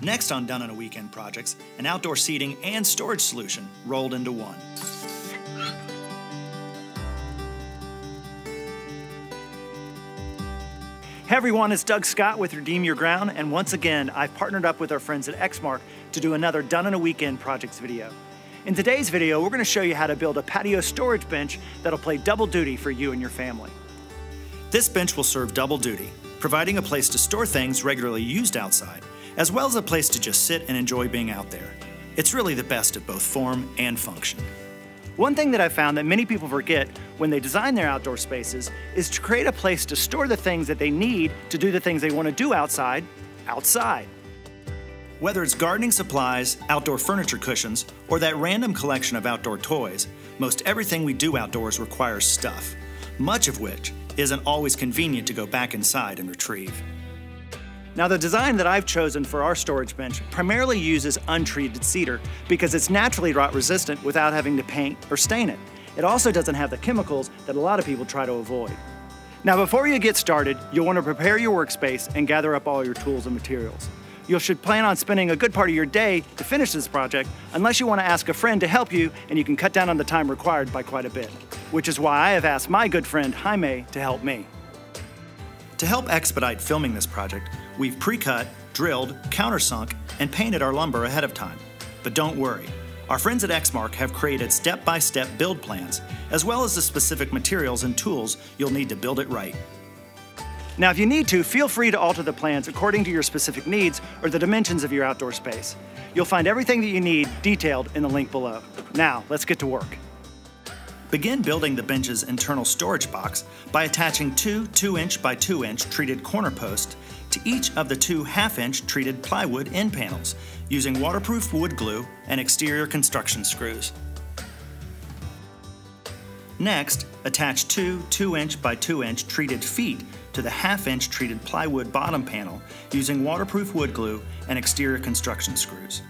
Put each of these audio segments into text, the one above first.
Next on Done on a Weekend projects, an outdoor seating and storage solution rolled into one. Hey everyone, it's Doug Scott with Redeem Your Ground, and once again, I've partnered up with our friends at Exmark to do another Done on a Weekend projects video. In today's video, we're going to show you how to build a patio storage bench that'll play double duty for you and your family. This bench will serve double duty, providing a place to store things regularly used outside, as well as a place to just sit and enjoy being out there. It's really the best of both form and function. One thing that I've found that many people forget when they design their outdoor spaces is to create a place to store the things that they need to do the things they want to do outside. Whether it's gardening supplies, outdoor furniture cushions, or that random collection of outdoor toys, most everything we do outdoors requires stuff, much of which isn't always convenient to go back inside and retrieve. Now, the design that I've chosen for our storage bench primarily uses untreated cedar because it's naturally rot resistant without having to paint or stain it. It also doesn't have the chemicals that a lot of people try to avoid. Now, before you get started, you'll want to prepare your workspace and gather up all your tools and materials. You should plan on spending a good part of your day to finish this project unless you want to ask a friend to help you, and you can cut down on the time required by quite a bit, which is why I have asked my good friend Jaime to help me. To help expedite filming this project, we've pre-cut, drilled, countersunk, and painted our lumber ahead of time. But don't worry, our friends at Exmark have created step-by-step build plans, as well as the specific materials and tools you'll need to build it right. Now, if you need to, feel free to alter the plans according to your specific needs or the dimensions of your outdoor space. You'll find everything that you need detailed in the link below. Now, let's get to work. Begin building the bench's internal storage box by attaching two 2-inch by 2-inch treated corner posts to each of the two 1/2-inch treated plywood end panels using waterproof wood glue and exterior construction screws. Next, attach two 2-inch by 2-inch treated feet to the 1/2-inch treated plywood bottom panel using waterproof wood glue and exterior construction screws.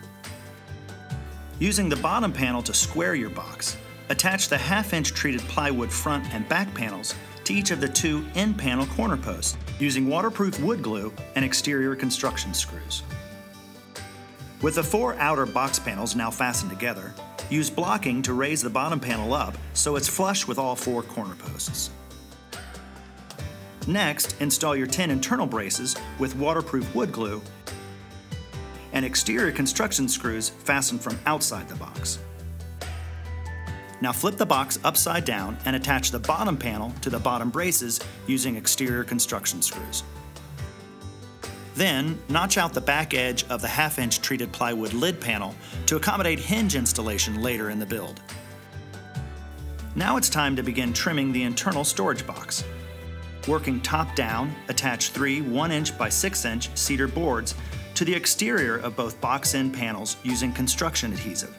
Using the bottom panel to square your box, attach the 1/2-inch treated plywood front and back panels to each of the two end panel corner posts using waterproof wood glue and exterior construction screws. With the 4 outer box panels now fastened together, use blocking to raise the bottom panel up so it's flush with all 4 corner posts. Next, install your 10 internal braces with waterproof wood glue and exterior construction screws fastened from outside the box. Now flip the box upside down and attach the bottom panel to the bottom braces using exterior construction screws. Then, notch out the back edge of the 1/2-inch treated plywood lid panel to accommodate hinge installation later in the build. Now it's time to begin trimming the internal storage box. Working top down, attach 3 1-inch by 6-inch cedar boards to the exterior of both box end panels using construction adhesive.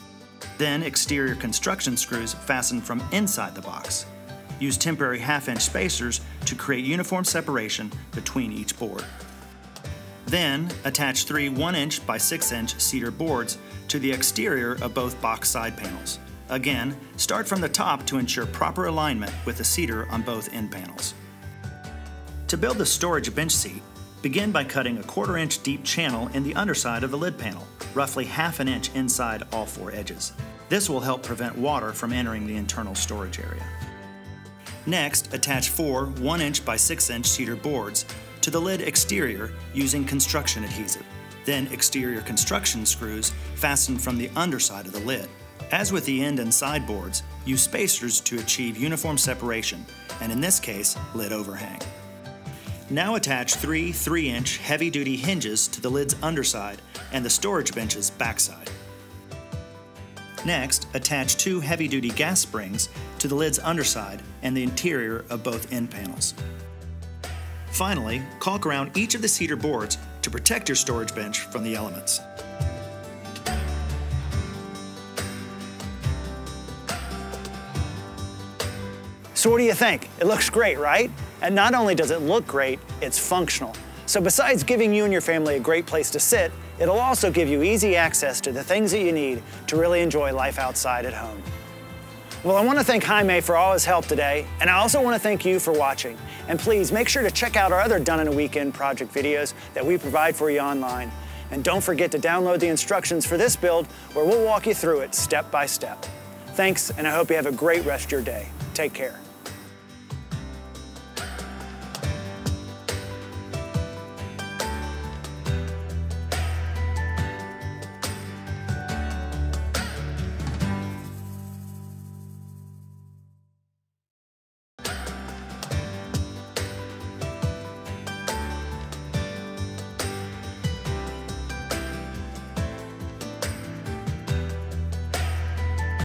Then exterior construction screws fastened from inside the box. Use temporary 1/2-inch spacers to create uniform separation between each board. Then attach 3 1-inch by 6-inch cedar boards to the exterior of both box side panels. Again, start from the top to ensure proper alignment with the cedar on both end panels. To build the storage bench seat, begin by cutting a 1/4-inch deep channel in the underside of the lid panel, roughly 1/2 inch inside all 4 edges. This will help prevent water from entering the internal storage area. Next, attach 4 1-inch by 6-inch cedar boards to the lid exterior using construction adhesive. Then exterior construction screws fastened from the underside of the lid. As with the end and side boards, use spacers to achieve uniform separation, and in this case, lid overhang. Now attach 3 3-inch heavy-duty hinges to the lid's underside and the storage bench's backside. Next, attach 2 heavy-duty gas springs to the lid's underside and the interior of both end panels. Finally, caulk around each of the cedar boards to protect your storage bench from the elements. So what do you think? It looks great, right? And not only does it look great, it's functional. So besides giving you and your family a great place to sit, it'll also give you easy access to the things that you need to really enjoy life outside at home. Well, I want to thank Jaime for all his help today, and I also want to thank you for watching. And please make sure to check out our other Done in a Weekend project videos that we provide for you online. And don't forget to download the instructions for this build where we'll walk you through it step by step. Thanks, and I hope you have a great rest of your day. Take care.